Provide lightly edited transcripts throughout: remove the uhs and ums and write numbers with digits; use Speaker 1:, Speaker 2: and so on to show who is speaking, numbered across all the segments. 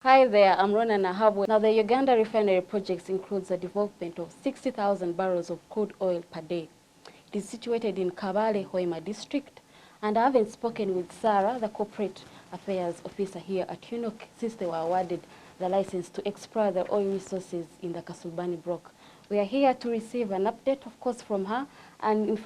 Speaker 1: Hi there, I'm Ronah Nahabwe. Now, the Uganda refinery project includes the development of 60,000 barrels of crude oil per day. It is situated in Kabale, Hoima district, and I haven't spoken with Sarah, the corporate affairs officer here at UNOC, since they were awarded the license to explore the oil resources in the Kasulbani block. We are here to receive an update, of course, from her, and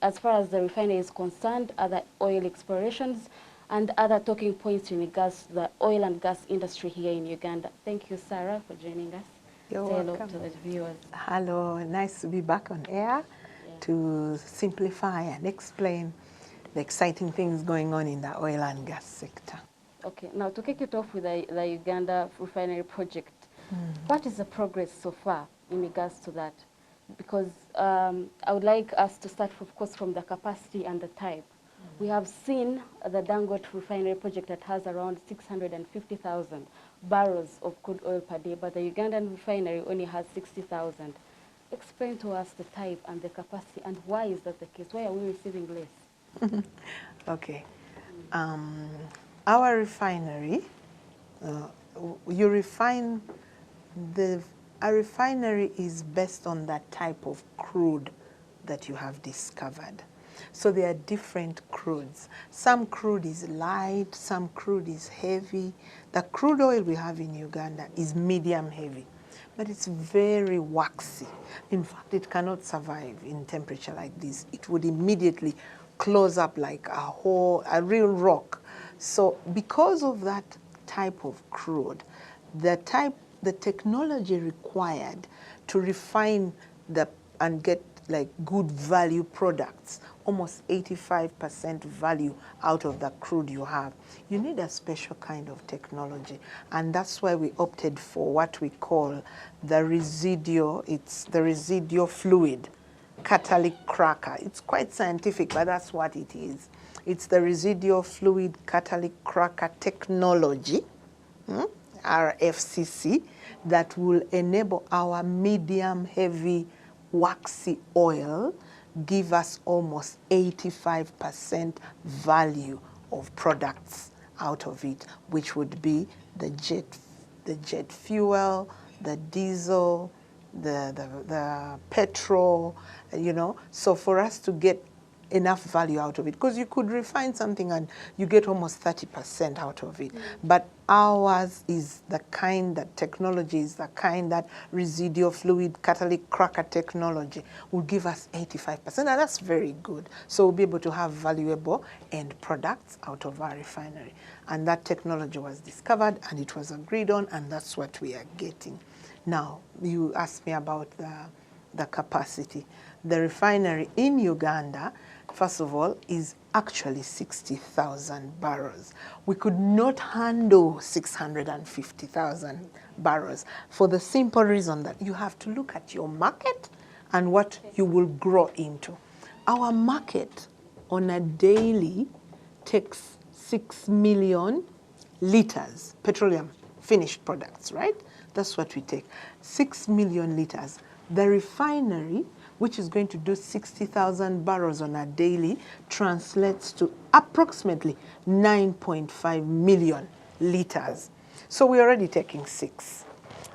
Speaker 1: as far as the refinery is concerned, other oil explorations, and other talking points in regards to the oil and gas industry here in Uganda. Thank you, Sarah, for joining us.
Speaker 2: You're
Speaker 1: Say hello
Speaker 2: welcome
Speaker 1: to the viewers.
Speaker 2: Hello, nice to be back on air to simplify and explain the exciting things going on in the oil and gas sector.
Speaker 1: Okay, now to kick it off with the Uganda refinery project, what is the progress so far in regards to that? Because I would like us to start, of course, from the capacity and the type. We have seen the Dangote refinery project that has around 650,000 barrels of crude oil per day, but the Ugandan refinery only has 60,000. Explain to us the type and the capacity, and why is that the case? Why are we receiving less?
Speaker 2: Okay. Our refinery, a refinery is based on that type of crude that you have discovered. So there are different crudes. Some crude is light, some crude is heavy. The crude oil we have in Uganda is medium heavy, but it's very waxy. In fact, it cannot survive in temperature like this. It would immediately close up like a real rock. So because of that type of crude, the technology required to refine and get like good value products, almost 85% value out of the crude you have, you need a special kind of technology. And that's why we opted for what we call the residual fluid catalytic cracker. It's quite scientific, but that's what it is. It's the residual fluid catalytic cracker technology, RFCC, that will enable our medium heavy waxy oil give us almost 85% value of products out of it, which would be the jet fuel, the diesel, the petrol, you know. So for us to get enough value out of it, because you could refine something and you get almost 30% out of it. But ours is the kind, that technology is the kind that residual fluid catalytic cracker technology will give us 85%, and that's very good. So we'll be able to have valuable end products out of our refinery. And that technology was discovered and it was agreed on, and that's what we are getting. Now, you asked me about the capacity. The refinery in Uganda, first of all, is actually 60,000 barrels. We could not handle 650,000 barrels for the simple reason that you have to look at your market and what you will grow into. Our market on a daily takes 6 million liters, petroleum finished products, right? That's what we take, 6 million liters. The refinery, which is going to do 60,000 barrels on a daily, translates to approximately 9.5 million liters. So we're already taking 6,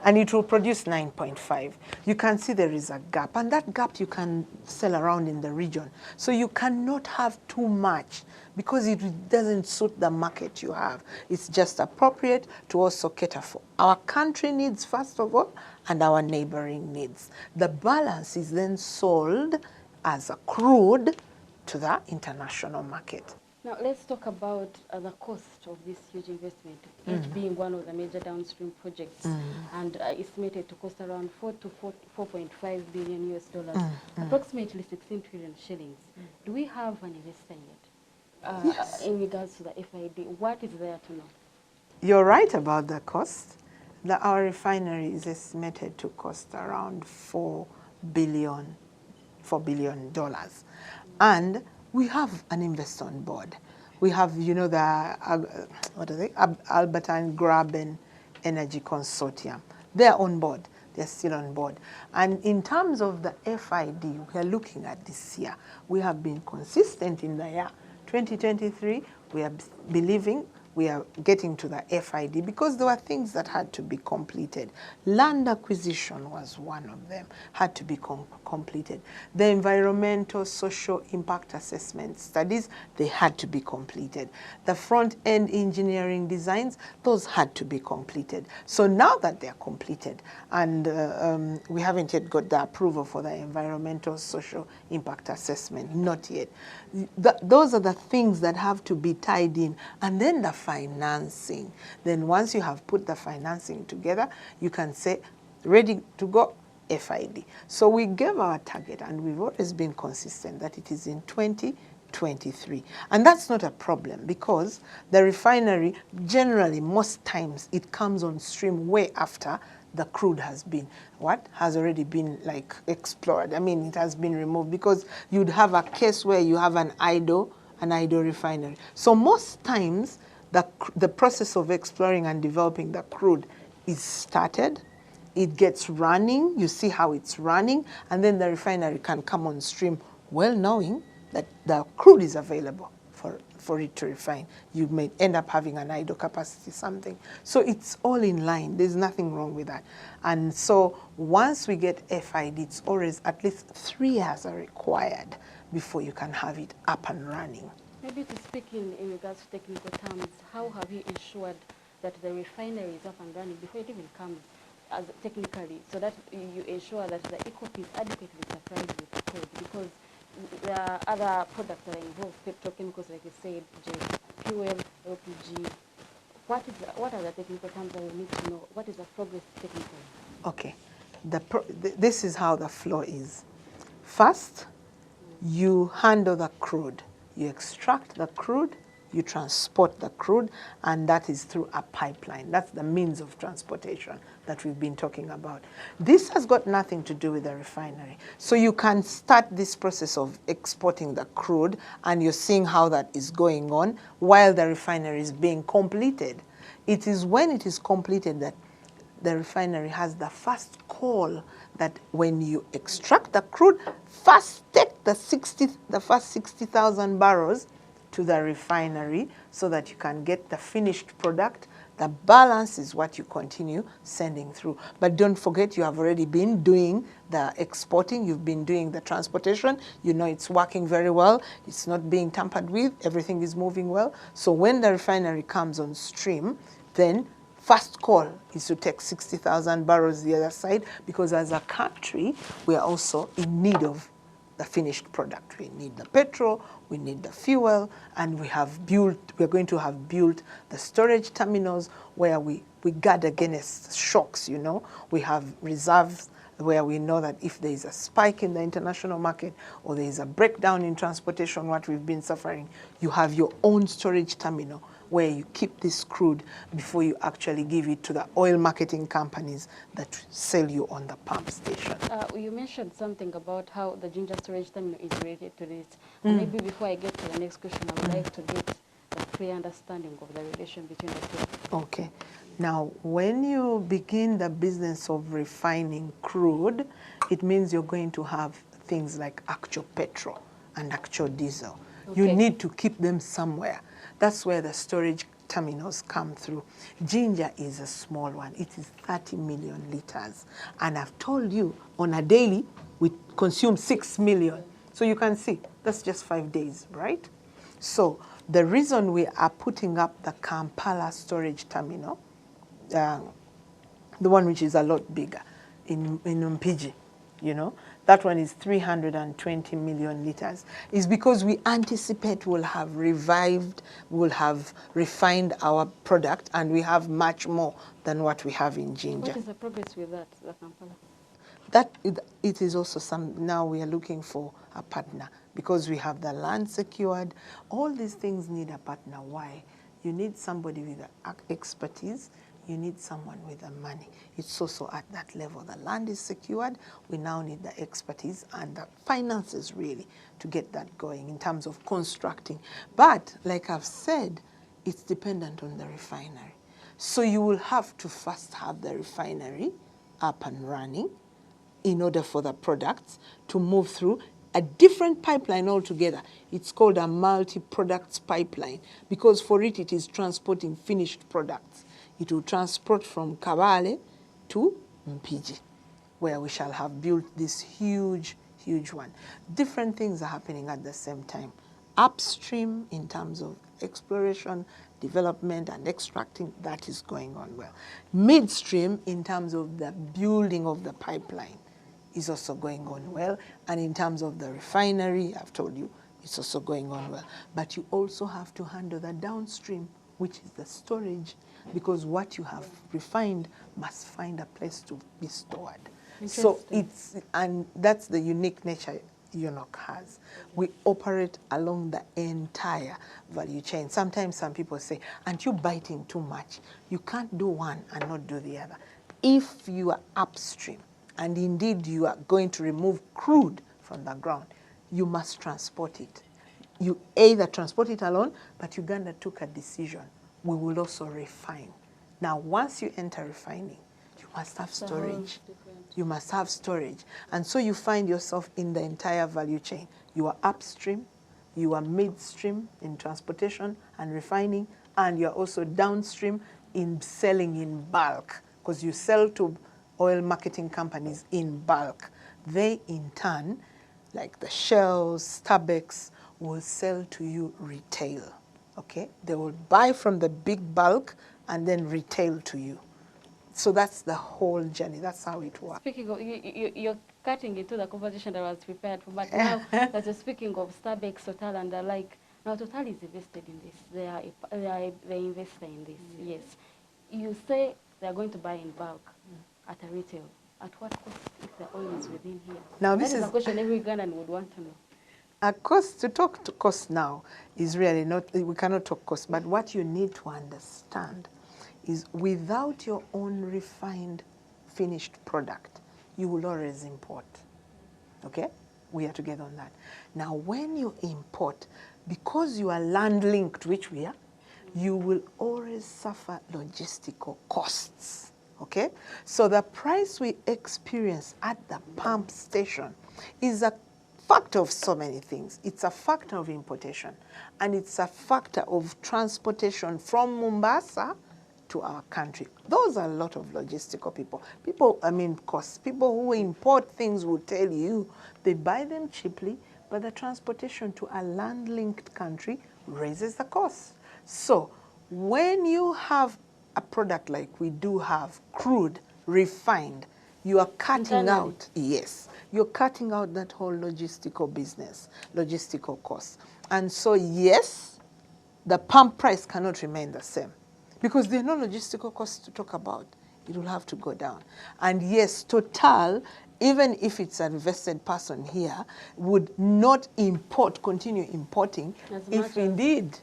Speaker 2: and it will produce 9.5. You can see there is a gap, and that gap you can sell around in the region. So you cannot have too much because it doesn't suit the market you have. It's just appropriate to also cater for our country needs, first of all, and our neighboring needs. The balance is then sold as a crude to the international market.
Speaker 1: Now, let's talk about the cost of this huge investment, it being one of the major downstream projects, and estimated to cost around 4 to 4.5 billion US dollars, approximately 16 trillion shillings. Do we have an investor yet?
Speaker 2: Yes.
Speaker 1: In regards to the FID, what is there to know?
Speaker 2: You're right about the cost. Our refinery is estimated to cost around $4 billion. And we have an investor on board. We have, you know, Albertine Graben Energy Consortium. They're on board. They're still on board. And in terms of the FID we are looking at this year, we have been consistent in the year 2023. We are believing we are getting to the FID because there were things that had to be completed. Land acquisition was one of them, had to be completed. The environmental social impact assessment studies, they had to be completed. The front-end engineering designs, those had to be completed. So now that they're completed, and we haven't yet got the approval for the environmental social impact assessment, not yet. Those are the things that have to be tied in. And then the financing. Then once you have put the financing together, you can say, ready to go, FID. So we gave our target, and we've always been consistent that it is in 2023. And that's not a problem because the refinery, generally, most times, it comes on stream way after the crude has been, has already been like explored. I mean, it has been removed because you'd have a case where you have an idle refinery. So most times, the process of exploring and developing the crude is started, it gets running, you see how it's running, and then the refinery can come on stream well knowing that the crude is available for it to refine. You may end up having an idle capacity, something. So it's all in line. There's nothing wrong with that. And so once we get FID, it's always at least 3 years are required before you can have it up and running.
Speaker 1: Maybe to speak in regards to technical terms, how have you ensured that the refinery is up and running before it even comes as technically, so that you ensure that the ECOP is adequately supplied with crude? Because there are other products that are involved, petrochemicals, like you said, jet fuel, LPG. What are the technical terms that we need to know? What is the progress technically?
Speaker 2: Okay. This is how the flow is. First, you handle the crude. You extract the crude, you transport the crude, and that is through a pipeline. That's the means of transportation that we've been talking about. This has got nothing to do with the refinery. So you can start this process of exporting the crude, and you're seeing how that is going on while the refinery is being completed. It is when it is completed that the refinery has the first call that when you extract the crude, first take the first 60,000 barrels to the refinery so that you can get the finished product. The balance is what you continue sending through. But don't forget, you have already been doing the exporting, you've been doing the transportation, you know it's working very well, it's not being tampered with, everything is moving well. So when the refinery comes on stream, then first call is to take 60,000 barrels the other side, because as a country, we are also in need of the finished product. We need the petrol, we need the fuel, and we're going to have built the storage terminals where we guard against shocks, you know. We have reserves where we know that if there is a spike in the international market or there is a breakdown in transportation, what we've been suffering, you have your own storage terminal where you keep this crude before you actually give it to the oil marketing companies that sell you on the pump station.
Speaker 1: You mentioned something about how the ginger storage terminal is related to this. And maybe before I get to the next question, I would like to get a clear understanding of the relation between the two.
Speaker 2: Okay. Now, when you begin the business of refining crude, it means you're going to have things like actual petrol and actual diesel. Okay. You need to keep them somewhere. That's where the storage terminals come through. Ginger is a small one. It is 30 million liters. And I've told you, on a daily, we consume 6 million. So you can see, that's just 5 days, right? So the reason we are putting up the Kampala storage terminal, the one which is a lot bigger, in Mpigi, you know, that one is 320 million liters, is because we anticipate we'll have refined our product, and we have much more than what we have in ginger.
Speaker 1: What is the progress with that, the Kampala?
Speaker 2: It is also now we are looking for a partner because we have the land secured. All these things need a partner. Why? You need somebody with the expertise. You need someone with the money. It's also at that level. The land is secured. We now need the expertise and the finances, really, to get that going in terms of constructing. But, like I've said, it's dependent on the refinery. So you will have to first have the refinery up and running in order for the products to move through. a different pipeline altogether. It's called a multi-products pipeline because for it, it is transporting finished products. It will transport from Kabale to Mpigi, where we shall have built this huge, huge one. Different things are happening at the same time. Upstream, in terms of exploration, development, and extracting, that is going on well. Midstream, in terms of the building of the pipeline, is also going on well. And in terms of the refinery, I've told you, it's also going on well. But you also have to handle the downstream, which is the storage, because what you have refined must find a place to be stored. So and that's the unique nature UNOC has. We operate along the entire value chain. Sometimes some people say, aren't you biting too much? You can't do one and not do the other. If you are upstream, and indeed you are going to remove crude from the ground, you must transport it. You either transport it alone, but Uganda took a decision. We will also refine. Now, once you enter refining, you must have storage. You must have storage. And so you find yourself in the entire value chain. You are upstream, you are midstream in transportation and refining, and you're also downstream in selling in bulk, because you sell to oil marketing companies in bulk. They, in turn, like the Shells, Starbucks, will sell to you retail, okay? They will buy from the big bulk and then retail to you. So that's the whole journey. That's how it works.
Speaker 1: Speaking of, you're cutting into the conversation that I was prepared for, but now that you're speaking of Starbucks, Total, and the like, now Total is invested in this. They are investor in this, yes. You say they're going to buy in bulk at a retail. At what cost if the oil is within here?
Speaker 2: Now,
Speaker 1: this is a question every Ugandan would want to know.
Speaker 2: A cost, to talk to cost now is really not, we cannot talk cost, but what you need to understand is without your own refined finished product, you will always import, okay? We are together on that. Now, when you import, because you are land-linked, which we are, you will always suffer logistical costs, okay? So the price we experience at the pump station is a factor of so many things. It's a factor of importation, and it's a factor of transportation from Mombasa to our country. Those are a lot of logistical people. Costs. People who import things will tell you they buy them cheaply, but the transportation to a land-linked country raises the cost. So when you have a product like we do have, crude, refined, you are cutting out, yes, you're cutting out that whole logistical business, logistical costs. And so, yes, the pump price cannot remain the same because there are no logistical costs to talk about. It will have to go down. And yes, Total, even if it's an invested person here, would not continue importing if indeed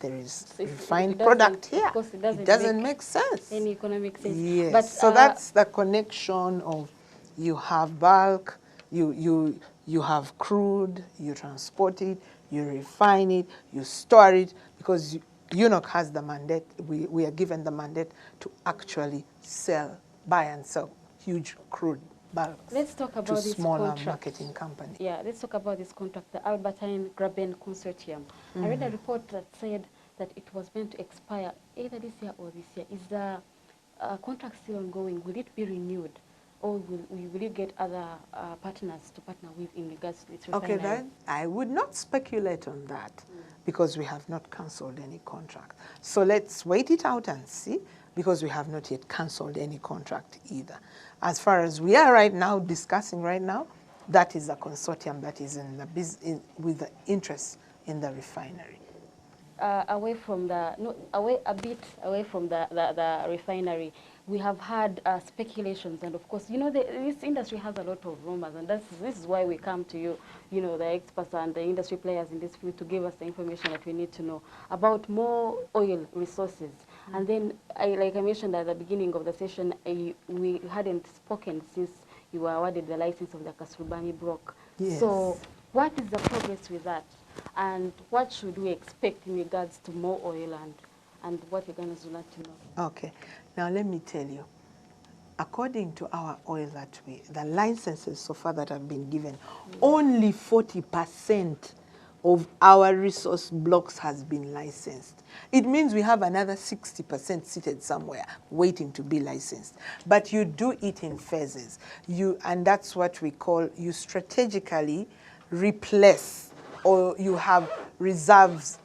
Speaker 2: there is refined product here. It doesn't make sense.
Speaker 1: Any economic sense.
Speaker 2: Yes,
Speaker 1: but,
Speaker 2: so that's the connection of you have bulk, you have crude, you transport it, you refine it, you store it, because UNOC has the mandate, we are given the mandate to actually buy and sell huge crude bulks.
Speaker 1: Let's talk about
Speaker 2: to
Speaker 1: this
Speaker 2: smaller
Speaker 1: contract.
Speaker 2: Marketing company.
Speaker 1: Yeah, let's talk about this contract, the Albertine Graben Consortium. I read a report that said that it was meant to expire either this year or this year. Is the contract still ongoing? Will it be renewed? Or will you get other partners to partner with in regards to its refinery?
Speaker 2: Okay, then I would not speculate on that because we have not cancelled any contract. So let's wait it out and see, because we have not yet cancelled any contract either. As far as we are right now, discussing right now, that is a consortium that is with the interest in the refinery.
Speaker 1: Away from the refinery, we have had speculations, and of course, you know, this industry has a lot of rumors, and this is why we come to you, you know, the experts and the industry players in this field, to give us the information that we need to know about more oil resources. And then, like I mentioned at the beginning of the session, we hadn't spoken since you were awarded the license of the Kasrubani block.
Speaker 2: Yes.
Speaker 1: So what is the progress with that? And what should we expect in regards to more oil and what Ugandans would like to know?
Speaker 2: Okay. Now let me tell you. according to our oil the licenses so far that have been given, only 40% of our resource blocks has been licensed. It means we have another 60% seated somewhere waiting to be licensed. But you do it in phases. And that's what we call, you strategically replace, or you have reserve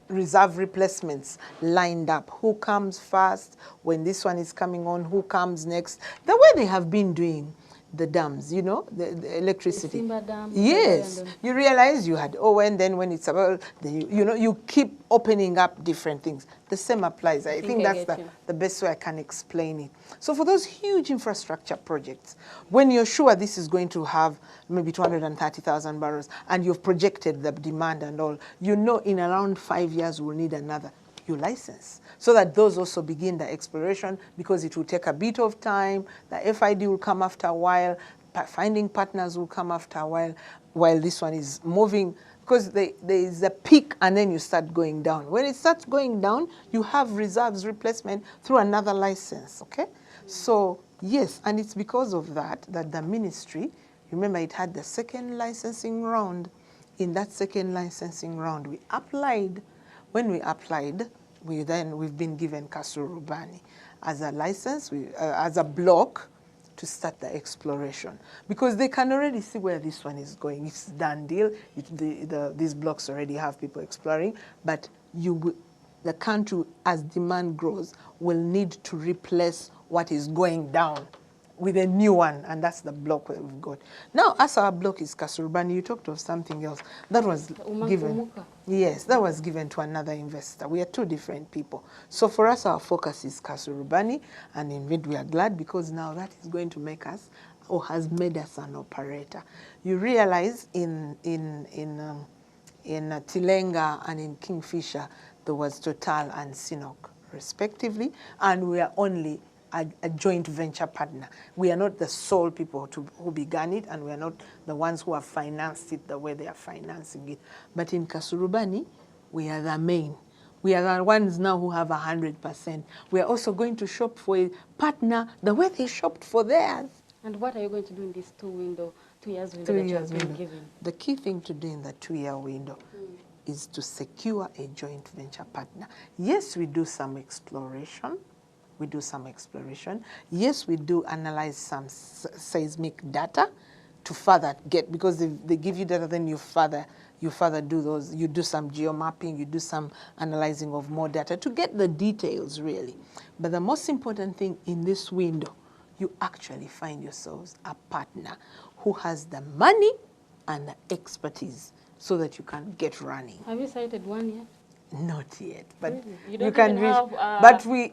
Speaker 2: replacements lined up. Who comes first when this one is coming on? Who comes next? The way they have been doing the dams, you know, the electricity.
Speaker 1: The Simba Dam.
Speaker 2: Yes, you realize you had, and then when it's about, you keep opening up different things. The same applies. I think that's the best way I can explain it. So for those huge infrastructure projects, when you're sure this is going to have maybe 230,000 barrels and you've projected the demand and all, you know in around 5 years we'll need another, you license. So that those also begin the exploration, because it will take a bit of time. The FID will come after a while. Finding partners will come after a while this one is moving, because there is a peak and then you start going down. When it starts going down, you have reserves replacement through another license, okay? So yes, and it's because of that the ministry, remember it had the second licensing round. In that second licensing round, we applied. When we applied, we've been given Kasurubani as a license, as a block to start the exploration, because they can already see where this one is going. It's done deal. These blocks already have people exploring, but the country, as demand grows, will need to replace what is going down with a new one, and that's the block that we've got. Now, as our block is Kasurubani, you talked of something else. That was given. Yes, that was given to another investor. We are two different people. So for us, our focus is Kasurubani, and indeed we are glad, because now that is going to make us, or has made us, an operator. You realize in Tilenga and in Kingfisher, there was Total and UNOC, respectively, and we are only a joint venture partner. We are not the sole people who began it, and we are not the ones who have financed it the way they are financing it. But in Kasurubani, we are the main. We are the ones now who have 100%. We are also going to shop for a partner the way they shopped for theirs.
Speaker 1: And what are you going to do in this 2 years window that you have been given?
Speaker 2: The key thing to do in the 2-year window is to secure a joint venture partner. Yes, we do some exploration. Yes, we do analyze some seismic data to further get, because they give you data, then you further do those. You do some geomapping, you do some analyzing of more data to get the details, really. But the most important thing in this window, you actually find yourselves a partner who has the money and the expertise so that you can get running.
Speaker 1: Have you cited one yet?
Speaker 2: Not yet, but
Speaker 1: really?
Speaker 2: you can reach. But we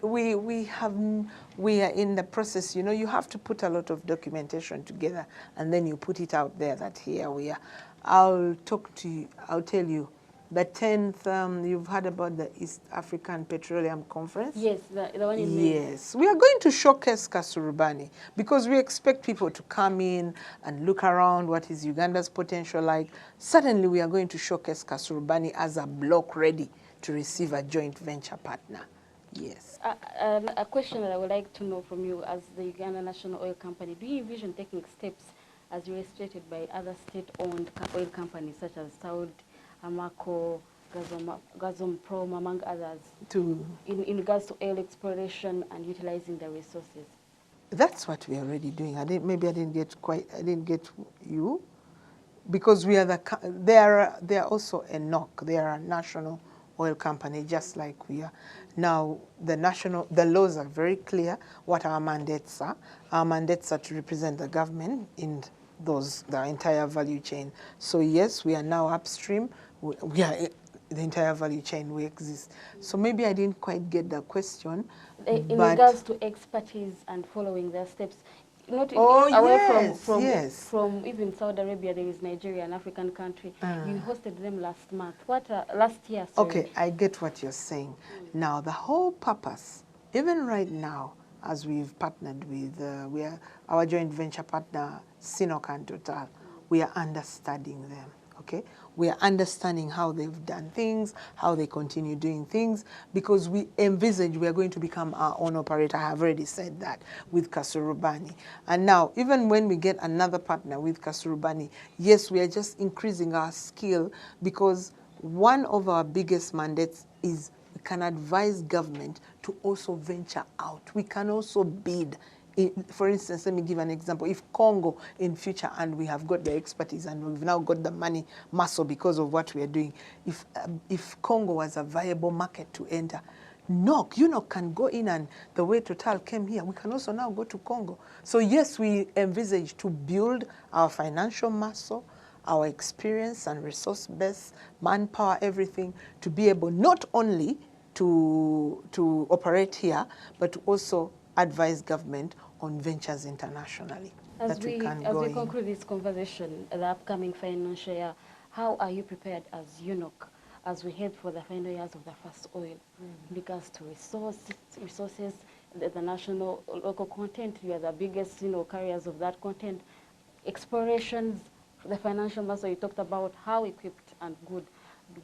Speaker 2: are in the process. You know, you have to put a lot of documentation together, and then you put it out there that here we are. I'll talk to you. I'll tell you. The 10th, you've heard about the East African Petroleum Conference?
Speaker 1: Yes, the one in May.
Speaker 2: Yes. We are going to showcase Kasurubani, because we expect people to come in and look around what is Uganda's potential like. Suddenly, we are going to showcase Kasurubani as a block ready to receive a joint venture partner. Yes.
Speaker 1: A question that I would like to know from you, as the Uganda National Oil Company, do you envision taking steps as illustrated by other state-owned oil companies such as Saudi, Aramco, Gazprom, among others, in regards to oil exploration and utilizing the resources?
Speaker 2: That's what we are already doing. Maybe I didn't get you, because we are they are also a UNOC. They are a national oil company, just like we are. Now, the laws are very clear what our mandates are. Our mandates are to represent the government in the entire value chain. So yes, we are now upstream. We are the entire value chain. We exist. So maybe I didn't quite get the question.
Speaker 1: In regards to expertise and following their steps, not away from even Saudi Arabia, there is Nigeria, an African country. You hosted them last year. Sorry.
Speaker 2: Okay, I get what you're saying. Now, the whole purpose, even right now, as we've partnered with our joint venture partner, UNOC and Total, we are understudying them. okay? We are understanding how they've done things, how they continue doing things, because we envisage we are going to become our own operator. I have already said that with Kasturubani. And now, even when we get another partner with Kasturubani, yes, we are just increasing our skill, because one of our biggest mandates is we can advise government to also venture out. We can also bid. For instance, let me give an example. If Congo in future, and we have got the expertise and we've now got the money muscle because of what we are doing, if Congo was a viable market to enter, UNOC can go in, and the way Total came here, we can also now go to Congo. So yes, we envisage to build our financial muscle, our experience and resource base, manpower, everything, to be able not only to operate here, but to also advise government on ventures internationally.
Speaker 1: As we conclude this conversation, the upcoming financial year, how are you prepared as UNOC as we head for the final years of the first oil in regards to resources, the national, local content? You are the biggest, carriers of that content. Explorations, the financial muscle you talked about, how equipped and good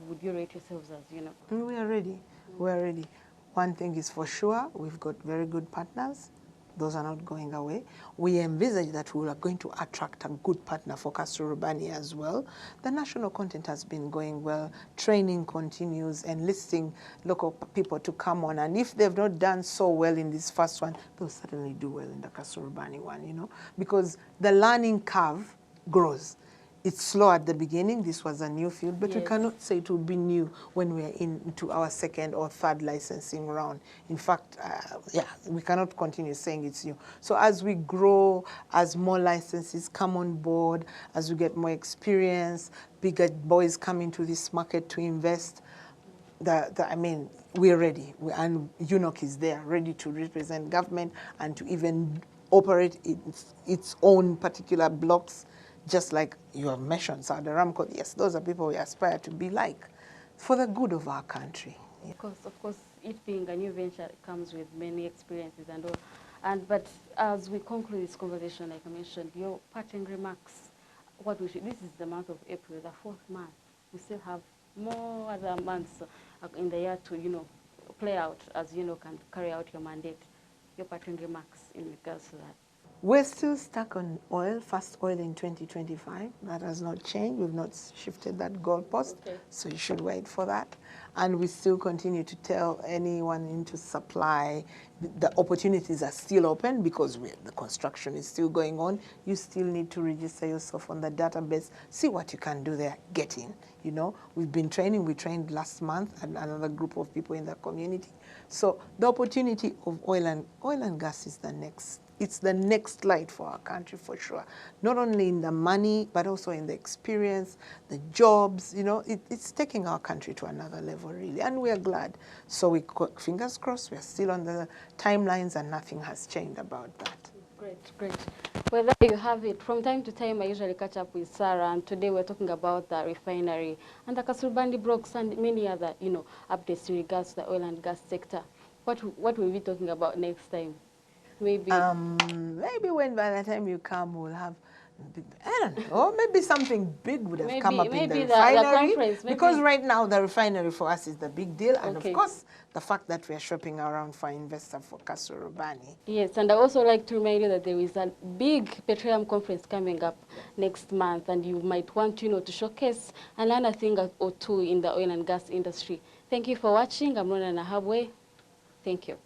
Speaker 1: would you rate yourselves as UNOC?
Speaker 2: We are ready. We are ready. One thing is for sure, we've got very good partners. Those are not going away. We envisage that we are going to attract a good partner for Kasturubani as well. The national content has been going well. Training continues, enlisting local people to come on. And if they've not done so well in this first one, they'll certainly do well in the Kasturubani one, because the learning curve grows. It's slow at the beginning. This was a new field, but yes, we cannot say it will be new when we're into our second or third licensing round. In fact, we cannot continue saying it's new. So as we grow, as more licenses come on board, as we get more experience, bigger boys come into this market to invest, we're ready. And UNOC is there, ready to represent government and to even operate its own particular blocks. Just like you have mentioned, Saudi Aramco, yes, those are people we aspire to be like for the good of our country. Yeah.
Speaker 1: Of course, it being a new venture comes with many experiences and all. But as we conclude this conversation, like I mentioned, your parting remarks, this is the month of April, the fourth month. We still have more other months in the year to, play out as can carry out your mandate. Your parting remarks in regards to that.
Speaker 2: We're still stuck on oil, first oil in 2025. That has not changed. We've not shifted that goalpost, so you should wait for that. And we still continue to tell anyone into supply, the opportunities are still open because the construction is still going on. You still need to register yourself on the database, see what you can do there, get in. We've been training. We trained last month and another group of people in the community. So the opportunity of oil and gas is the next. It's the next light for our country for sure. Not only in the money, but also in the experience, the jobs. It's taking our country to another level, really, and we are glad. So fingers crossed, we are still on the timelines and nothing has changed about that.
Speaker 1: Great. Well, there you have it. From time to time, I usually catch up with Sarah, and today we're talking about the refinery and the Kasturubani blocks and many other, updates in regards to the oil and gas sector. What will we be talking about next time? Maybe.
Speaker 2: Maybe by the time you come, we'll have, I don't know, maybe something big would have come up in the refinery. Because right now the refinery for us is the big deal, and of course the fact that we are shopping around for investors for Kasturubani.
Speaker 1: Yes, and I also like to remind you that there is a big petroleum conference coming up next month, and you might want to showcase and learn a thing or two in the oil and gas industry. Thank you for watching. I'm Ronah Nahabwe. Thank you.